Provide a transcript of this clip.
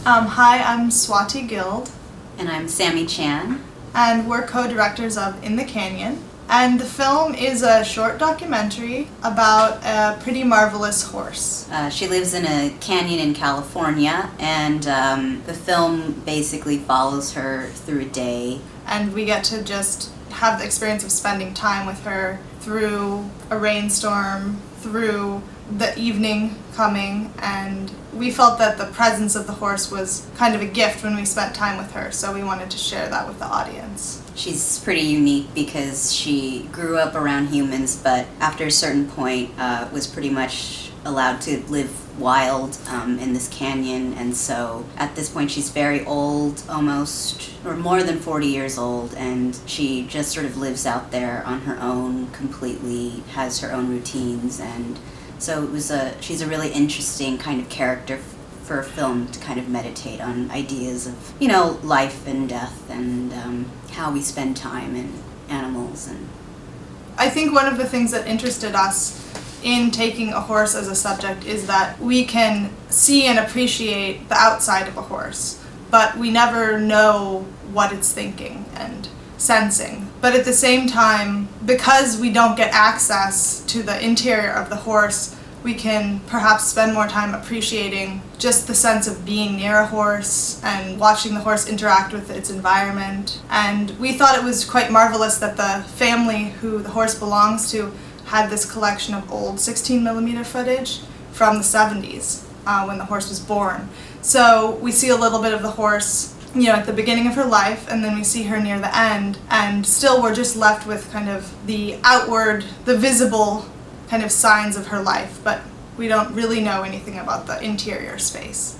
Hi, I'm Swati Guild. And I'm Sami Chan. And we're co-directors of In the Canyon. And the film is a short documentary about a pretty marvelous horse. She lives in a canyon in California, and the film basically follows her through a day. And we get to just have the experience of spending time with her through a rainstorm, through the evening coming, and we felt that the presence of the horse was kind of a gift when we spent time with her, so we wanted to share that with the audience. She's pretty unique because she grew up around humans, but after a certain point was pretty much allowed to live wild in this canyon, and so at this point she's very old, almost, or more than 40 years old, and she just sort of lives out there on her own, completely has her own routines, and so she's a really interesting kind of character for a film to kind of meditate on ideas of, life and death and how we spend time and animals. And I think one of the things that interested us in taking a horse as a subject is that we can see and appreciate the outside of a horse, but we never know what it's thinking and sensing. But at the same time, because we don't get access to the interior of the horse, we can perhaps spend more time appreciating just the sense of being near a horse and watching the horse interact with its environment. And we thought it was quite marvelous that the family who the horse belongs to had this collection of old 16mm footage from the 70s when the horse was born. So we see a little bit of the horse at the beginning of her life, and then we see her near the end, and still we're just left with kind of the outward, the visible kind of signs of her life, but we don't really know anything about the interior space.